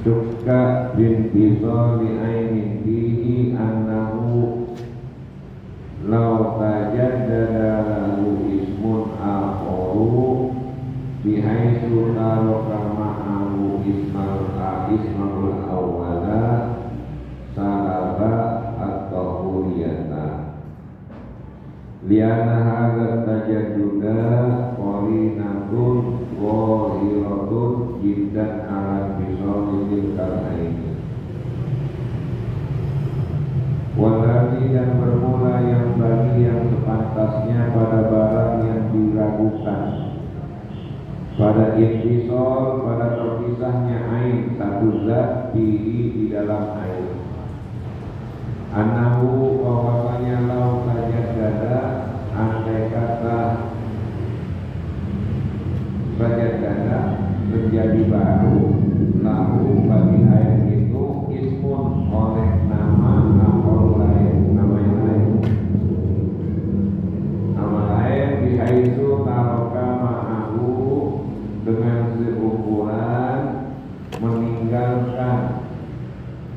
syukka bin bisali ainin fihi annahu law tajaddada lahu ismun akharu bihaitsu taraka ma'ahu ismul awwala salaba at-tahuriyata liana hadza tajadduda qarinatun zahiratun jiddan ala bisalil kalaini walani dan bermula yang bagi yang sepantasnya pada barang yang diragukan pada intisol pada terpisahnya ain satu zat di dalam air anahu bahwasanya lau tajaddada andai kata tajaddada menjadi baru lahu bagi air itu ismun oleh nama atau lain nama yang lain nama lain bihaitsu taraka ma'ahu dengan seukuran meninggalkan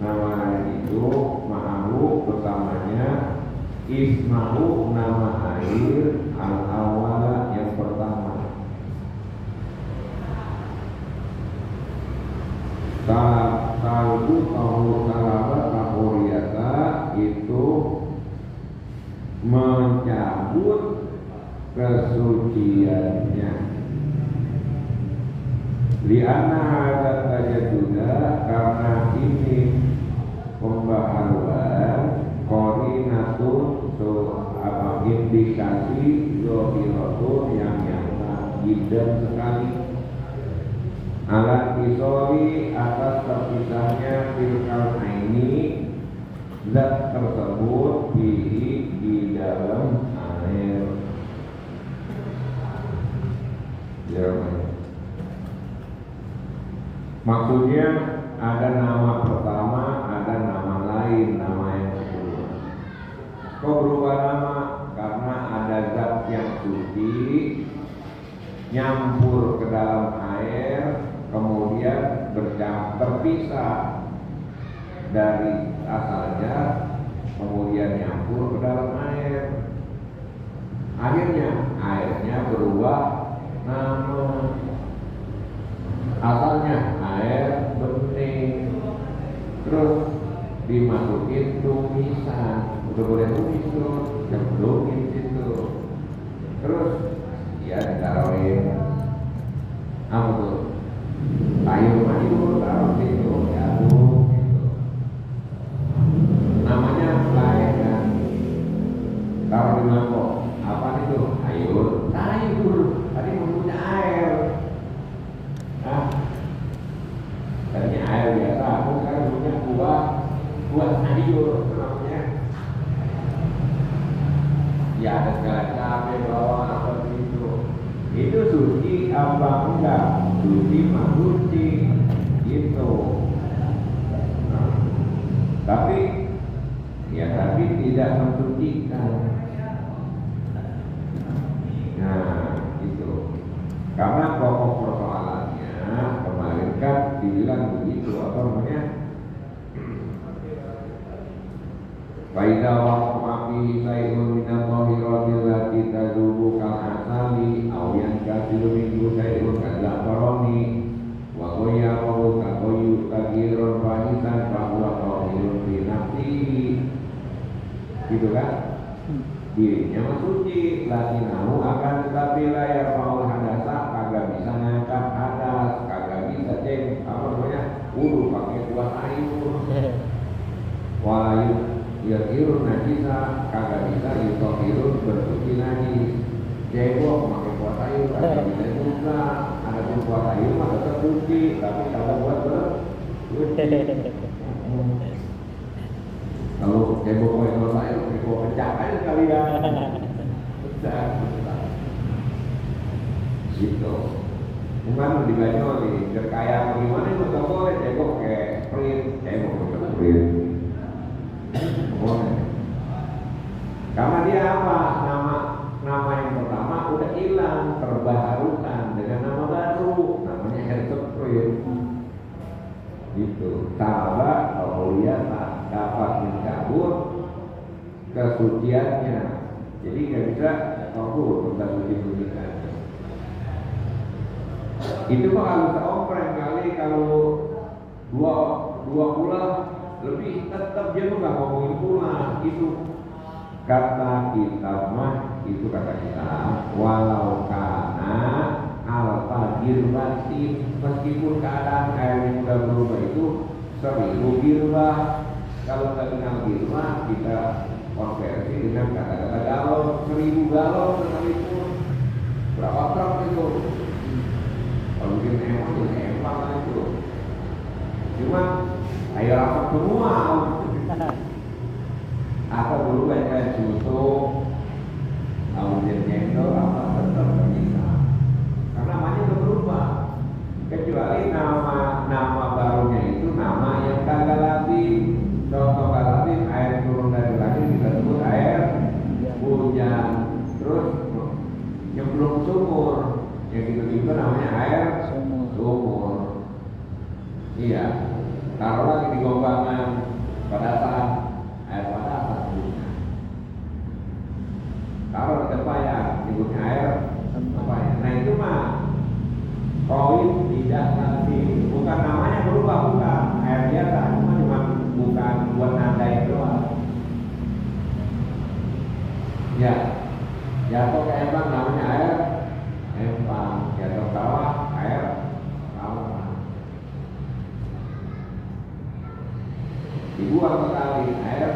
nama lain itu ma'ahu pertamanya ismahu nama air al-awwala yang pertama salbu atau salaba tahuriyata itu mencabut kesuciannya lianna hadza tajadduda karena ini pembaharuan qarinatun indikasi zahiratun yang nyata jiddan sekali alat kisori atas terpisahnya firqal ini zat tersebut di dalam air maksudnya ada nama pertama ada nama lain nama yang kedua kok berubah nama karena ada zat yang suci nyampur ke dalam air kemudian terpisah dari asalnya kemudian nyampur ke dalam air akhirnya airnya berubah nama asalnya air bening terus dimasukin tumisan udah boleh tumis tuh cemplungin situ terus ya ditaruhin apa tuh sayur taruh situ diaduk gitu namanya lain kan taruh di mangkok apa itu sayur tadi punya air tadinya air biasa aku sekarang punya buah sayur namanya ya ada segala cabai bawang apa itu suci apa enggak suci mah suci gitu tapi tidak mensucikan itu karena pokok persoalannya kemarin kan dibilang begitu apa namanya Faida waqa'a fihi shay'un min adh-dhahirati allati tazubu kal asali aw yanqasiru minhu shay'un kadzafarani wa ghayyahu taghayyurun fahisan fa huwa tahirun fi nafsihi gitu kan dirinya mah suci lakinahu akan tetapi layar faul hadasa kagak bisa ngangkat hadas kagak bisa cek apa namanya wudu pakai kuah sayur walayu yukirun najisa kagak bisa yukirun bersuci najis jebok pakai kuah sayur kagak bisa juga ada pun kuah sayur mah tetap suci tapi kagak buat bersuci kalau jebok kuah sayur kuah pecah aja sekalian pecah gitu bukan di Banyuwangi kaya bagaimana itu nggak boleh jebok kayak print jebok print boleh karena dia apa nama yang pertama udah hilang terbaharukan dengan nama baru namanya hair spray Itu sahabat Auliyata dapat mencabut kesuciannya. Jadi nggak bisa kabur tentang suci-sucikan. Itu mah kalau seompren kali kalau dua pula lebih tetap dia tuh nggak ngomongin pula. Itu kata kita mah, itu kata kita walau karena al-fajir batin, meskipun keadaan air yang udah berubah itu 1000 girba. Kalau nggak kenal girba, kita konversi dengan kata-kata galon, 1000 galon sekalipun berapa truk itu. Kalau bikin emang itu empang itu, cuma air asap semua. Atau dulu kayak juto, kemudian jengkol, apa tetap bisa. Karena namanya udah berubah. Kecuali nama barunya itu nama yang kagak lazim. Contoh kagak lazim, air turun dari langit kita sebut air hujan. Terus nyemplung sumur, yang gitu-gitu namanya air sumur. Iya. Taruh lagi di gombangan pada saat air panas. Kalau tempayan, nyebutnya air tempayan. Nah itu mah koin tidak nanti, bukan namanya berubah, bukan air biasa, cuma bukan buat nandain doang. Ya, jatuh ke empang namanya air empang, jatuh kawah air kawah. Dibuang sekali air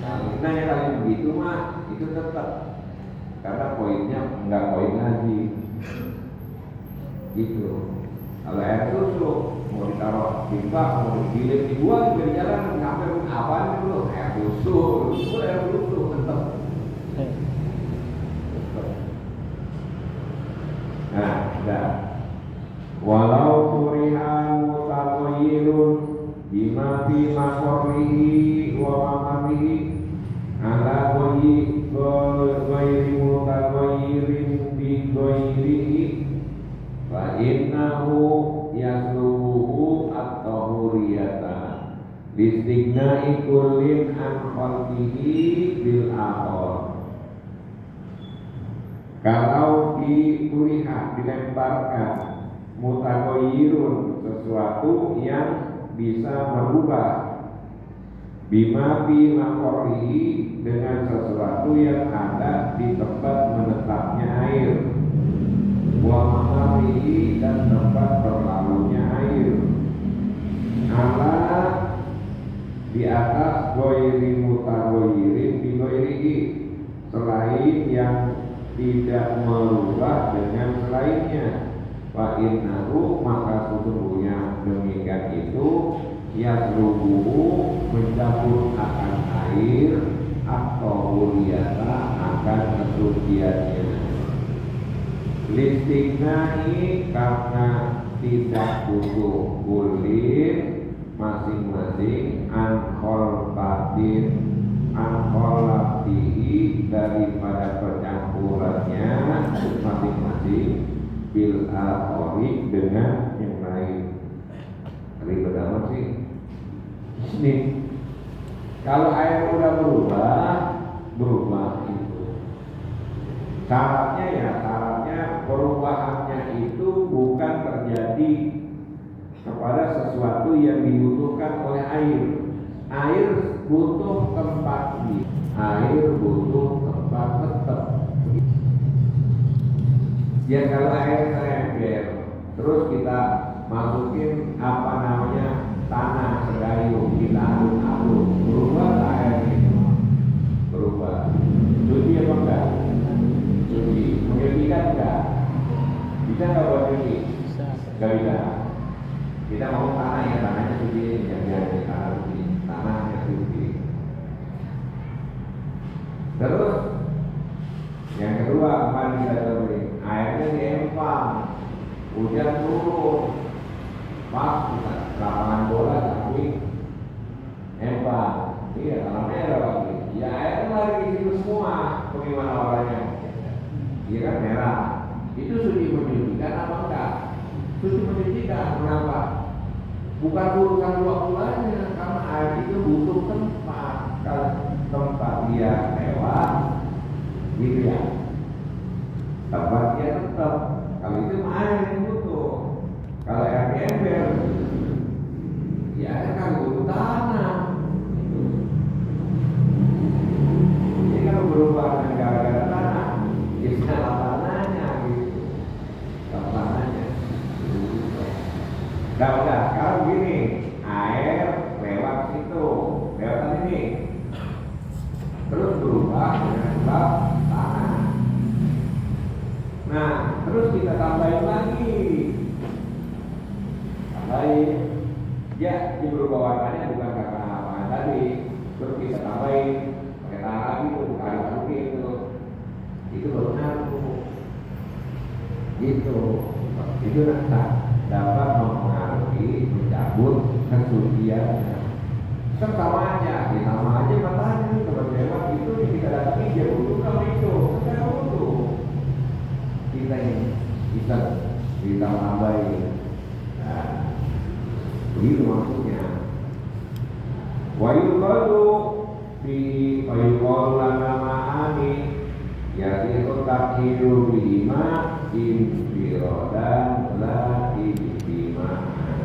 kali. Nah yang kali begitu mah itu tetap. Karena koinnya enggak koin lagi, gitu. Kalau air susu mau ditaruh di bak, mau digiling, dibuang di jalan sampai pun apa itu air susu, air susu tetap. Nah, sudah. Walau turihan mutakoyirun bima fi makorrihi wa mamarihi ala ghairi mutaghayyirin bi ghairihi fa innahu yasluhu at-tahuriyata listighna'i kullin an khalqihi bil akhar. Kalau dilemparkan mutaghayirun, sesuatu yang bisa merubah, bima fi makorrihi, dengan sesuatu yang ada di tempat menetapnya air, wa mamarihi, dan tempat berlalunya air, ala di atas ghairi mutaghayyirin bi ghairihi, selain yang tidak merubah dengan selainnya. Wa innahu, maka sesungguhnya demikian itu yaslubuhu, mencabut akan air, atau uliyata, akan kesuciannya. Listighna'i, karena tidak butuh kulit masing-masing, ankol batin ankholatihi, daripada percampurannya masing-masing, bil akhari, dengan yang lain. Ribet amat sih. Ini kalau air udah berubah itu syaratnya perubahannya itu bukan terjadi kepada sesuatu yang dibutuhkan oleh air. Air butuh tempat, air butuh tempat tetap. Ya kalau air terember, terus kita masukin apa namanya tanah segayung, kita aduk-aduk, berubah air itu, berubah. Suci apa enggak? Suci. Menyucikan enggak? Bisa nggak buat suci? Nggak bisa. Kita mau tanah ya, tanahnya suci, yang jadi tanah suci, tanahnya suci. Terus yang kedua, kemarin kita coba airnya diempang, hujan turun, pas lapangan bola tapi empang, iya tanah merah lagi, ya airnya lari di situ semua, bagaimana warnanya? Iya kan merah, itu suci menyucikan apa enggak? Suci menyucikan, kenapa? Bukan urusan 2 bulannya, karena air itu butuh tempat. Kalau tempat dia lewat, gitu ya. Tempat dia tetap. Kalau itu air yang butuh. Kalau air di ember, ya kan butuh tanah. Jadi kalau berubah dengan gara-gara tanah, ya salah tanahnya gitu. Salah tanahnya. Udah, kalau begini, air lewat situ, lewat ini, terus berubah dengan sebab tanah. Nah, terus kita tambahin lagi, ya, ini berubah warnanya bukan karena apa tadi, terus kita tambahin pakai tanah lagi tuh, tarik itu baru ngaruh, gitu, itu dapat mempengaruhi mencabut kesuciannya. Kan sama aja matanya seperti lewat itu kita datangi dia butuh kalau itu kita butuh kita ini bisa kita tambahin. Nah, begitu maksudnya. Wa yuqalu fi lana ma'ani yaitu takhiru bima infirodan la ibtima'an.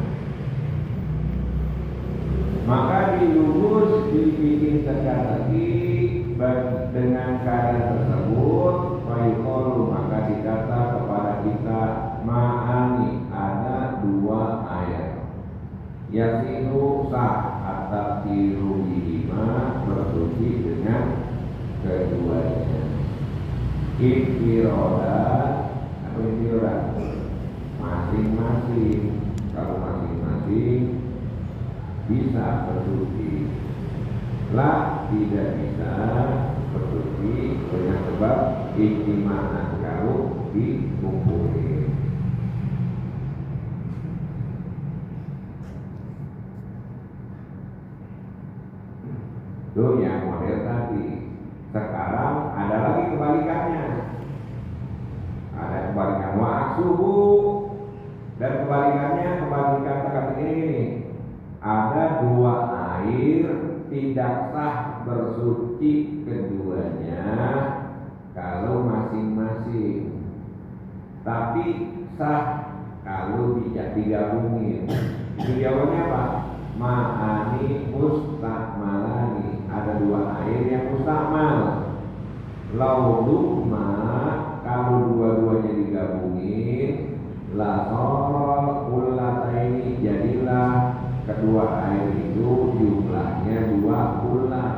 Maka dilurus dibikin teka-teki dengan keadaan tersebut, fayuqalu maka dikata kepada kita ma'ani ada 2 ayat. Yasilu sah atas tiru bima bersuci dengan keduanya. Infirodan atau infirodan masing-masing. Kalau masing-masing bisa bersuci, lah tidak bisa bersuci dengan sebab ijtima'an kalau dikumpulin. Itu yang model tadi. Sekarang ada lagi kebalikannya. Ada kebalikan wa'aksuhu, dan kebalikan teka-teki ini. Ada 2 air tidak sah bersuci keduanya kalau masing-masing, tapi sah kalau digabungin. Itu jawabannya apa? Ma'ani mustakmalani. Ada 2 air yang mustakmal. Lauduma kalau dua-duanya digabungin, la sorol ullataini, jadilah kedua air itu jumlahnya 2 ulah.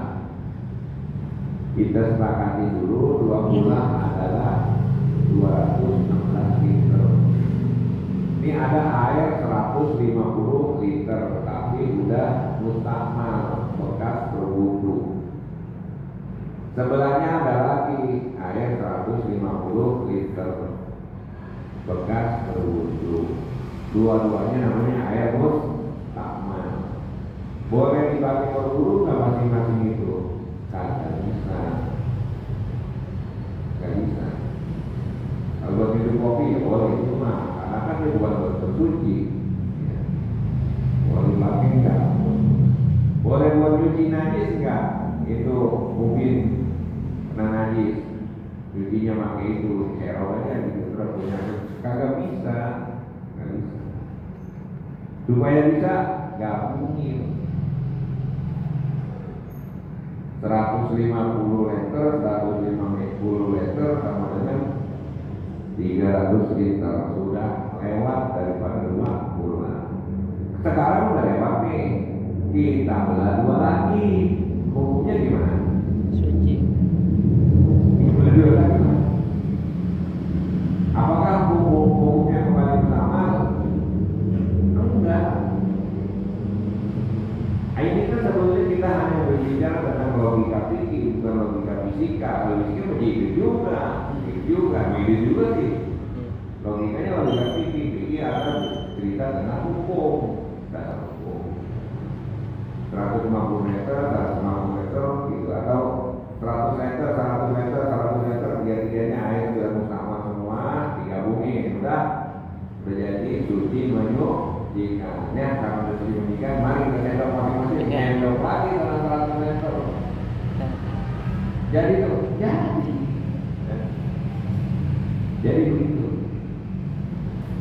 Kita sepakati dulu 2 ulah adalah 216 liter. Ini ada air 150 liter, tapi udah mustakmal, bekas berwudu. Sebelahnya ada lagi air 150 liter, bekas berwudu. Dua-duanya namanya air mustakmal. Boleh dipakai berwudu nggak masing-masing itu? Kagak bisa. Gak bisa. Kalau buat minum kopi ya boleh, itu mah karena kan dia bukan buat bersuci. Ya. Boleh dipakai enggak? Boleh buat cuci najis enggak? Itu mungkin kena najis, cucinya pakai itu serok aja gitu, terus punya kagak bisa. Supaya bisa gabungin 150 liter, 150 liter sama dengan 300 liter, sudah lewat daripada 2 bulan. Sekarang udah lewat nih, kita belah 2 lagi, hukumnya gimana? Suci. Belah 2 lagi. Apakah hukumnya kembali sama? Enggak. Ini kan sebetulnya kita hanya berbicara tentang logika fikih, bukan logika fisika. Logika begitu juga, medis juga sih. Logikanya logika fikih akan cerita tentang hukum, dasar hukum. 150 meter, 150 meter gitu, atau 100 meter, 100 meter, 100 meter, tiga-tiganya air sudah mustakmal semua, digabungin, udah jadi suci Jikanya karena sudah menikah, mari kita sendok masing-masing, sendok lagi dalam 100 meter. Jadi tuh, jadi begitu.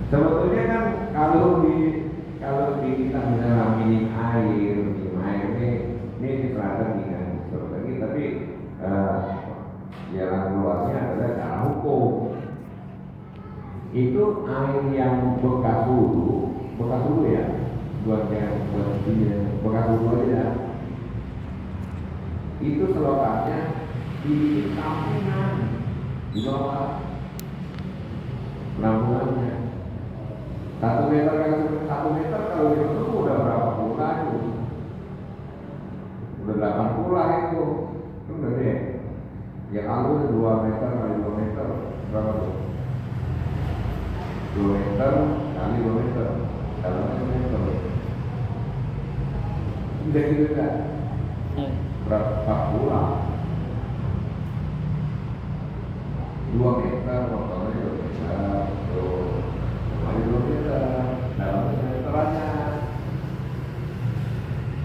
Sebetulnya kan kalau di kita misalnya minim air ini strategi kan strategi, tapi jalan keluarnya adalah cara hukum. Itu air yang bekas dulu ya, buat bekas dulu aja. Itu selokannya di sampingan, di bawah penampungannya. 1 meter kalau itu udah berapa pula itu? Udah 8 pula itu, udah deh. Ya kalau 2 meter kali 2 meter berapa tuh? 2 meter kali 2 meter, dalamnya 1 meter. Udah gitu kan? Berapa pula? 2 meter, motornya 2 meter, tuh. Kali 2 meter, dalamnya meterannya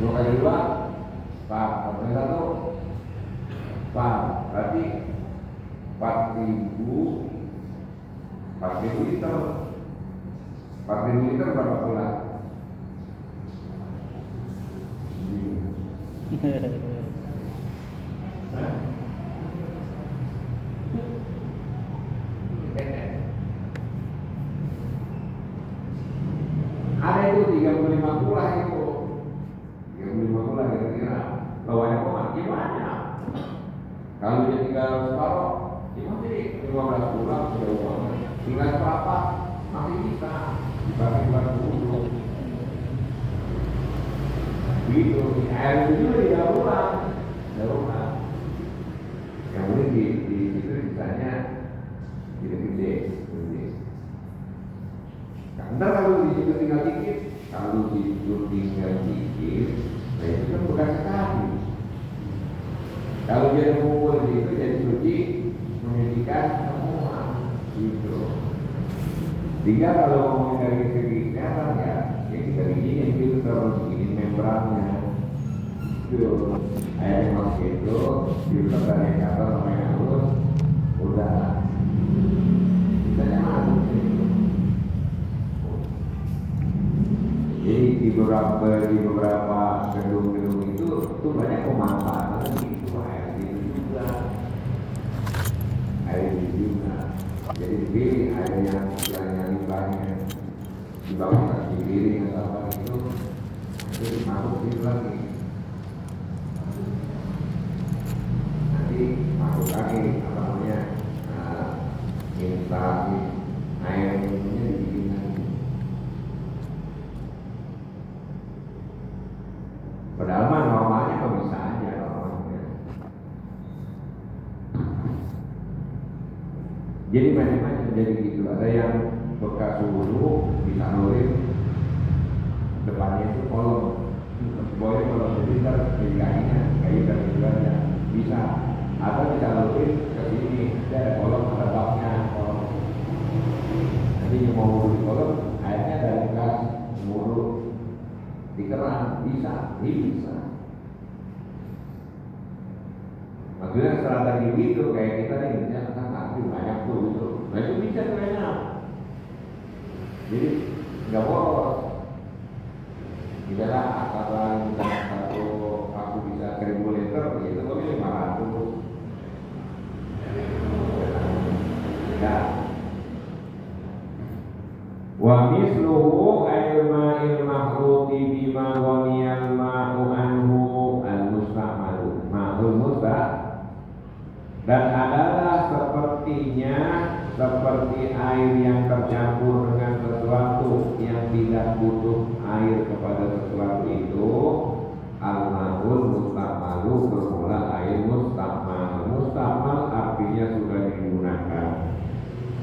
2 kali 2, 4, kali 1, 4, berarti 4.000 liter. 4.000 liter berapa pula? Ada itu 35 pula itu. 35 pula kira-kira. Lawannya kok gimana? Kalau dia tinggal separuh, gimana sih? 15 pula sudah uang. Tinggal berapa? Masih bisa dibagi 20. Gitu, air itu juga tidak ulang. Yang penting di situ sisanya tidak gede. Ntar kalau di situ tinggal dikit, nah itu kan bekas sekali. Kalau dia mengumpul di situ jadi suci, menyucikan semua, gitu. Tinggal kalau ngomongin dari segi kesehatan ya kita begini filter, begini membrannya, itu air yang masuk itu filter dari yang atas sama yang halus, udah bisa masuk itu. Jadi di beberapa gedung-gedung itu banyak pemanfaatan gitu, air juga. Jadi dipilih air yang limbahnya dibawa ke piring atau apa itu masuk situ lagi. Nanti masuk lagi apa namanya instalasi air minumnya dibikin lagi. Padahal mah normalnya kok bisa aja normalnya. Jadi macam-macam jadi gitu. Ada yang bekas dulu disalurin depannya itu kolom. Boleh kalau jadi ntar jadi kayu dari itu aja bisa. Atau disalurin ke sini ada kolom, ada baknya kolom. Nanti yang mau di kolom airnya dari bekas mulut di keran bisa. Maksudnya strategi itu kayak kita nih kan banyak tuh gitu. Nah itu bisa kayaknya. Jadi nggak boros. Tidaklah akalan satu aku bisa 1.000 liter, itu kami 500. Ya. Wa misluhu air ma'il makhluti bima ghaniyal ma'u anhu al-musta'malu ma'ul musta'. Dan adalah sepertinya seperti air yang tercampur dengan sesuatu yang tidak butuh air kepada sesuatu itu, al-ma'ul musta'malu bermula air musta'mal. Musta'mal artinya sudah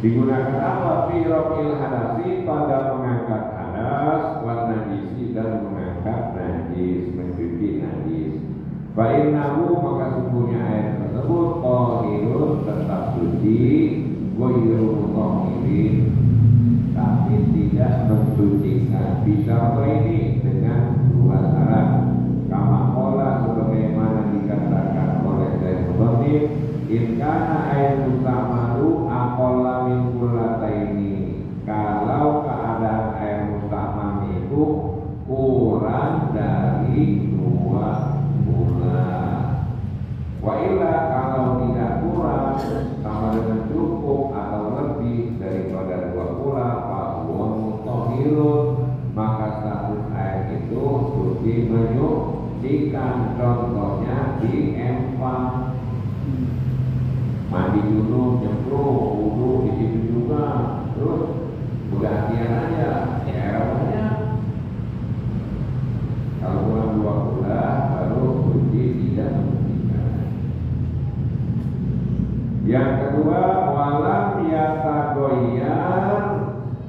digunakan apa? Fi raf'il hadasi, pada mengangkat hadas, wan najisi, dan mengangkat najis, mencuci najis. Fa'innahu, maka sungguhnya air tersebut tahirun, tetap suci, ghairu mutahhirin, tapi tidak mensucikan. Bisa ini dengan dua syarat. Kama qala sebagaimana dikatakan oleh Syekh Muhammad, "Inkana air mustamalu aqalla min kullataini." Kalau keadaan air mustamal itu kurang dari 2 bulan. Wa illa kalau tidak kurang sama dengan cukup atau lebih daripada 2 bulan, bahwa mutahhirun, maka status air itu suci menyucikan. Contohnya di empang, mandi dulu, nyemplung, wudu di situ juga, terus bergantian aja, airnya. Kalau kurang 2 bulan baru suci tidak mensucikan. Yang kedua, walam yatagoyyar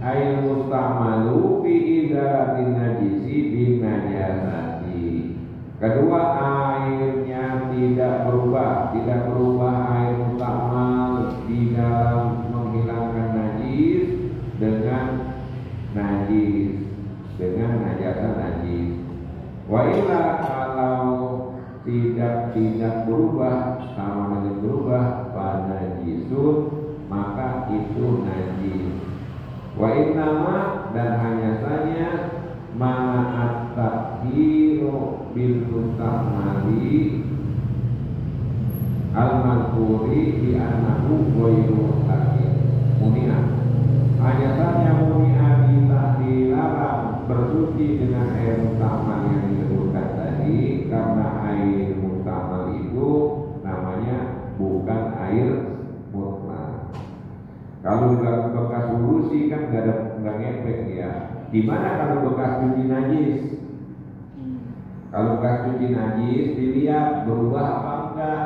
air mustamalu fi idaratin najisi bin najasati. Kedua, airnya tidak berubah air mustamal di dalam menghilangkan najis dengan najasa najis. Wa illa kalau tidak berubah sama dengan berubah pada najisun, maka itu najis. Wa innama, dan hanya saja ma'at tathiru bil mustamali al-mazkuri di annahu ghairu sakin munia. Hanya saja munia dilarang bersuci dengan air mustamal yang disebutkan tadi, karena air mustamal itu namanya bukan air mutlak. Kalau bekas solusi kan nggak ngefek ya. Gimana kalau bekas cuci najis? Kalau bekas cuci najis dilihat berubah apa enggak?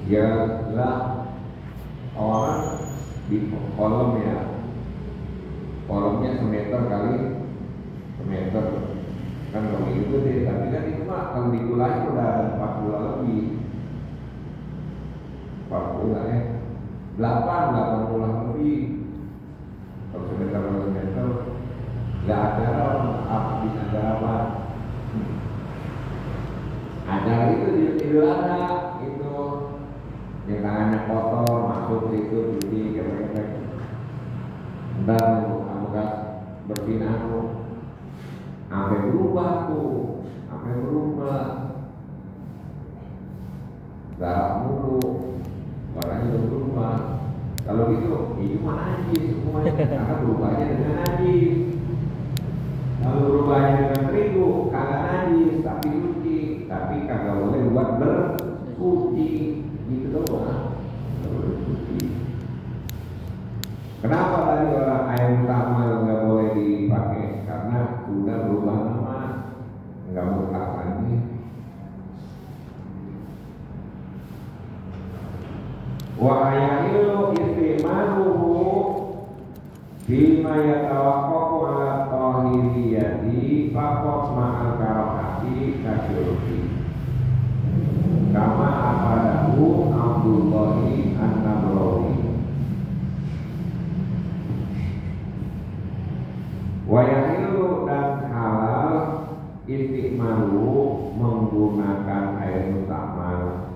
Ya lah, orang di kolom ya, kolomnya semeter kali semeter kan kalau gitu deh. Tapi kan itu mah kalau dikulas udah 40 lebih, 40 ya, 80 lebih. Kalau semeter nggak ada apa bisa ada apa. Ajar itu di ada itu yang tangannya kotor masuk situ cuci kepek-kepek. Ntar kamu kan bersihin aku sampai berubah darah mulu, warnanya udah berubah. Kalau gitu itu mah najis semuanya karena berubahnya dengan najis. Kalau berubahnya dengan terigu kagak najis tapi suci, tapi kagak boleh buat bersuci gitu doang. Kenapa tadi orang air mustamal nggak boleh dipakai? Karena sudah berubah nama, nggak mutlak lagi. Wa ayahilu istimaluhu bima yatawaqqafu ala tahiriyati faqat ma'al karahati kasyurfi. Kama afadahu Abdullahi an-Nabrawi. Wayahilu, dan halal istimalu menggunakan air mustamal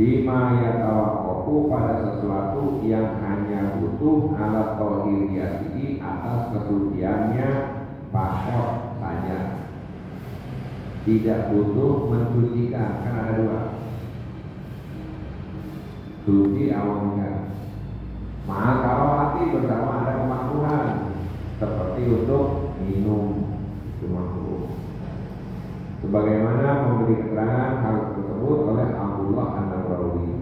bima yatawaqqafu pada sesuatu yang hanya butuh alat tahiriyati atas kesuciannya pakot saja, tidak butuh mensucikan. Kan ada dua, suci awalnya mahal kalau hati bersama ada kemakruhan seperti untuk minum itu makruh, sebagaimana memberi keterangan hal tersebut oleh Abdullah an-Nabrawi.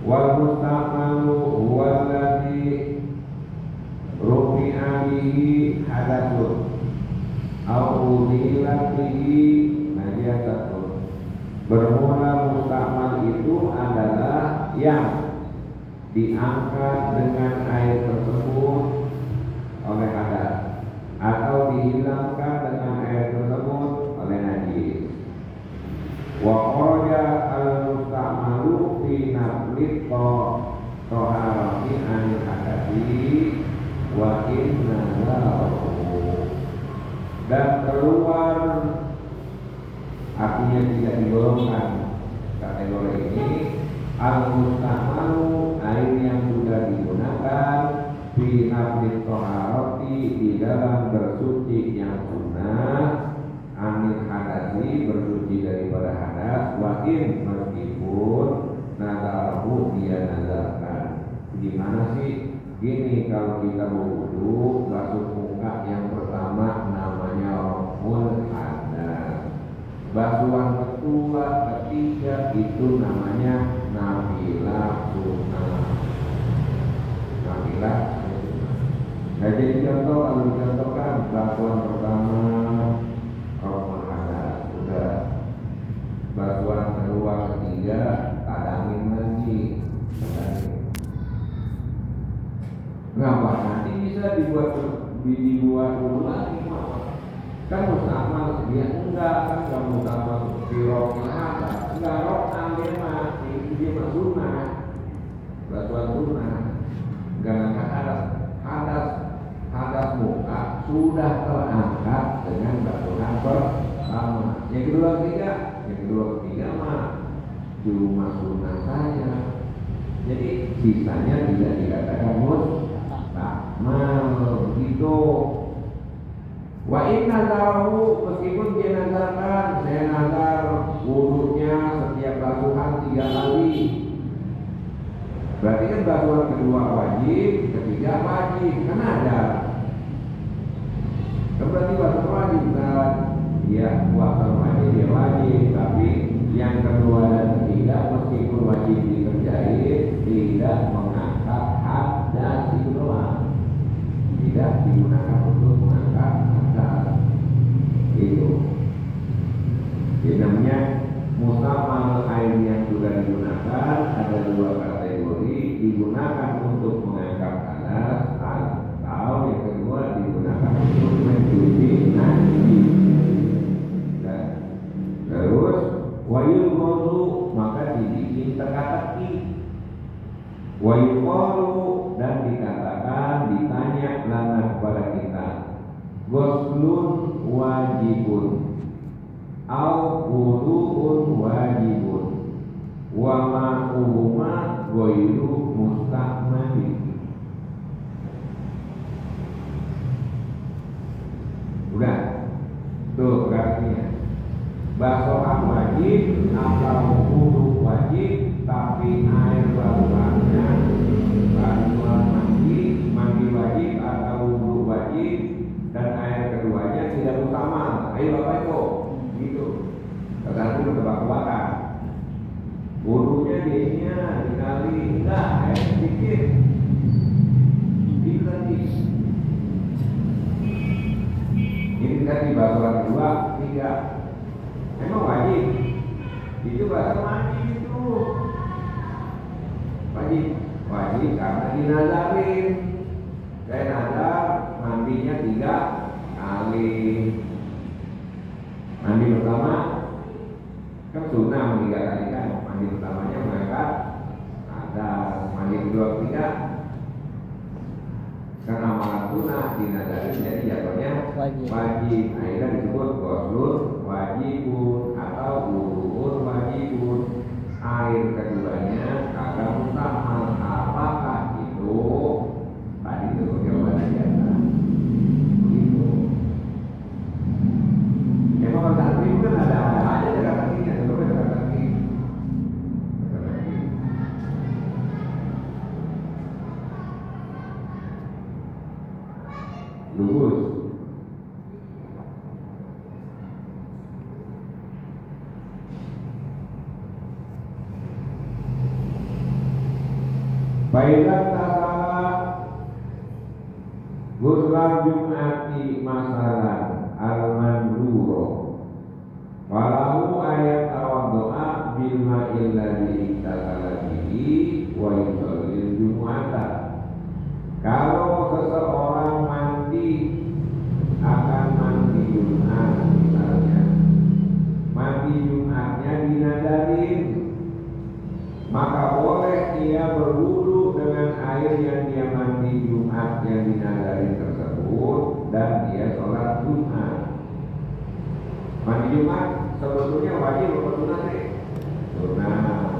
Wal mustamalu huwa alladhi rufi'a bihi hadatsun aw udhilat bihi najasatun. Bermula mustamal itu adalah yang diangkat dengan air tersebut oleh hadas atau dihilangkan dengan air tersebut oleh najis. Wa kharaja al-mustamalu fi nafli taharati anil hadas. inna dan keluar, artinya tidak digolongkan kategori ini al-mustamalu, air yang sudah digunakan fi naflit toharoti, di dalam bersuci yang sunnah, anil hadasi, bersuci daripada hadas, wakin, meskipun nazarahu, dia nazarkan. Gimana sih? Gini, kalau kita berwudu, basuh muka yang pertama namanya raful hadas, basuhan kedua, ketiga itu namanya nafilah sunnah. Nafilah sunnah. Nah, jadi contoh, kalau dicontohkan basuhan pertama raful hadas, sudah. Basuhan kedua, ketiga tadangin lagi. Ngapa nanti bisa dibuat dulu lagi, kan mustahmal dia enggak, kan nggak mustahmal dirok hadas, enggak rok ambil mah dia mah sunnah, basuhan sunnah, enggak ngangkat hadas muka sudah terangkat dengan basuhan pertama. Yang kedua ketiga mah cuma sunnah saja, jadi sisanya tidak dikatakan mustahmal begitu. Wa inna nazarahu, meskipun dia nazarkan, saya nazar wudunya setiap basuhan 3 kali, berarti kan basuhan kedua wajib, ketiga wajib, kan ada. Berarti basuhan wajib kan? Ya, basuhan wajib dia wajib, tapi yang kedua dan ketiga meskipun wajib dikerjain, tidak mengangkat hadas itu doang, tidak digunakan untuk mengangkat itu. Jadi namanya mustamal, air yang sudah digunakan ada 2 kategori, digunakan untuk mengangkat hadas atau yang kedua digunakan untuk mencuci najis. Terus wayul wudu, maka dibikin teka-teki. Wayul wudu, dan dikatakan, ditanya lana kepada kita, ghuslun wajibun au wudu'un wajibun wa ma'uhuma ghairu mustahmalin. Udah tuh artinya basuhan wajib atau wudu wajib, tapi air basuhannya basuhan mandi wajib atau wudu wajib, dan air keduanya tidak utama. Ayo Bapak itu gitu, tergantung ketebak-tebakan. Wudunya dia dikali enggak, air sedikit tadi ini tadi basuhan kedua, 3 emang wajib itu basuhan mandi itu wajib karena dinazarin. Saya nazar mandinya 3 kali. Mandi pertama kan sunnah, mandi 3 kali kan. Mandi pertamanya mengangkat hadas, mandi kedua ketiga karena amalan sunnah dinazarin, jadi jatuhnya wajib. Akhirnya disebut ghuslun wajibun atau wudu'un wajibun. Air keduanya kagak mustahmal. Apakah itu? Tadi itu jawabannya biasa. Begitu. Emang kalau tadi itu kan ada aja kata-katanya, sebelumnya kata-katanya. Lurus. Baiklah tasalah Guslan Jum'ati masalah al-manduro walau ayat tawaddo'a bil ma'il ladhi iktasala bihi wa yusallil Jum'ata. Kalau seseorang mandi akan mandi Jum'at, misalnya mandi Jum'atnya dinadarin, maka boleh dia berwudu dengan air yang dia mandi Jumat Jumat yang dinadari tersebut dan dia sholat Jumat. Mandi Jumat sebetulnya wajib atau sunat nih? Sunat.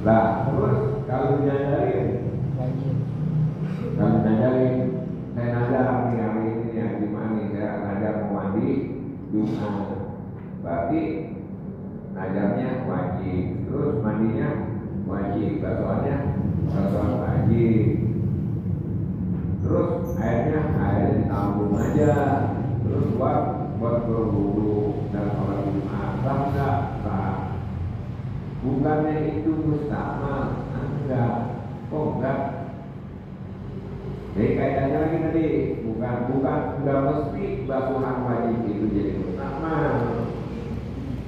Lah terus kalau dinadarin wajib. Kalau dinadarin, saya nadar nih hari ini ya Jumat nih saya nadar mau mandi Jumat. Berarti nadarnya wajib. Terus mandinya wajib. Basuhannya basuhan wajib. Terus airnya ditampung aja. Terus buat berwudu dan sholat Jumat. Sah enggak? Sah. Bukannya itu mustahil, enggak. Kok enggak? Jadi kaitannya lagi tadi bukan enggak mesti basuhan wajib itu jadi mustahil.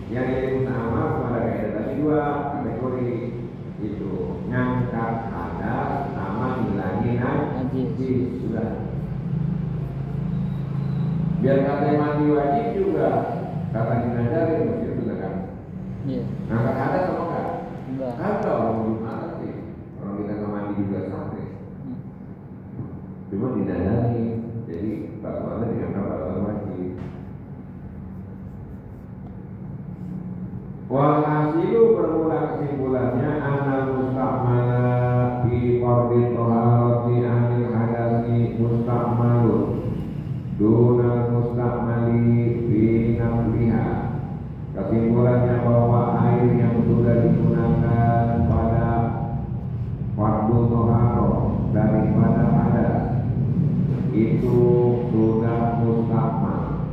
Yang jadi mustahil pada kaitan tadi dua kategori itu ngangkat hadas sama ngilangin najis sudah. Biar kata mandi wajib juga kata dinadari mesti sudah kan. Iya. Ngangkat hadas sama Enggak. Kagak orang Jumat sih. Orang kita nggak mandi juga sampai. Cuma dinadari. Jadi basuhannya dianggap basuhan wajib. Walhasilu bermula kesimpulannya anal mustakmala fi fardhi thaharati anil hadasi mustakmalun dunal mustakmali fi nafliha. Kesimpulannya bahwa air yang sudah digunakan pada fardhu thaharah daripada hadas itu sudah mustakmal,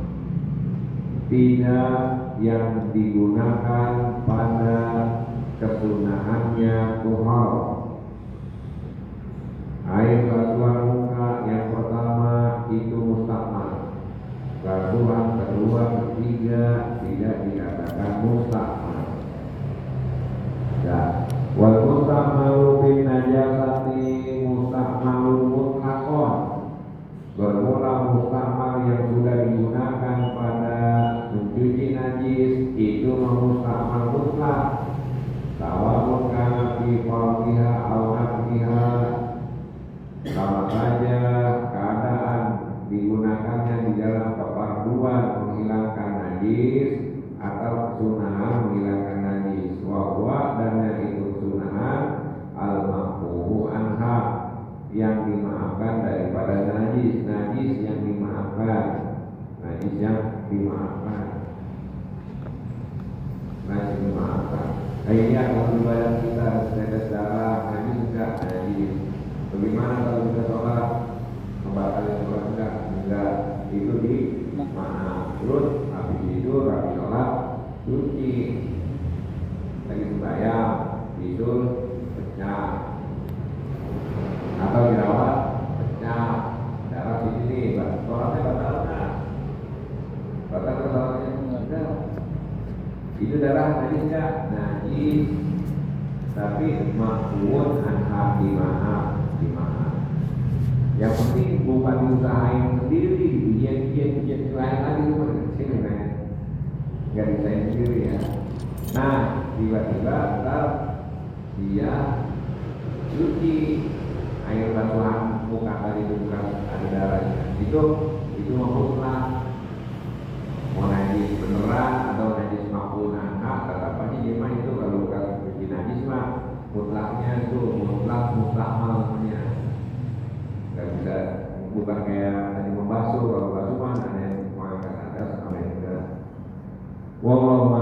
tidak yang digunakan pada kesunahannya thaharah. Air basuhan muka yang pertama itu mustakmal, basuhan kedua ketiga tidak dikatakan mustakmal. Ya, wal mustakmalu bin najasati mustakmalun mutlaqon. Bermula mustakmal yang sudah digunakan pada mencuci najis itu mustakmal mutlak. Sawa'un kana fi fardhiha aw nafliha. Sama saja keadaan digunakannya di dalam kefarduan menghilangkan najis atau kesunahan menghilangkan najis. Wa dan yang itu kesunahan al-ma'fuhu anha yang dimaafkan daripada najis yang dimaafkan, najis yang dimaafkan. Nah ini kalau di badan kita ada darah najis enggak najis. Bagaimana kalau kita sholat membatalkan sholat enggak? Itu di maaf. Terus habis itu habis sholat cuci lagi sembahyang tidur pecah atau dirawat pecah darah di sini sholatnya batal enggak? Batal sholatnya enggak? Itu darah najis enggak? Najis, tapi makmur anha dimaaf. Yang penting bukan diusahain sendiri, dia lain lagi cuma sini kan, nggak diusahain sendiri ya. Nah tiba-tiba ntar dia cuci air basuhan muka tadi itu bukan ada darahnya, itu mutlak. Mau najis beneran atau najis makuna, tetapannya dia mah itu kalau bukan cuci najis mah mutlaknya itu mutlak namanya. Gak bisa bukan kayak tadi membasuh, kalau basuh mah ada yang mengangkat atas sama yang enggak. Wallahu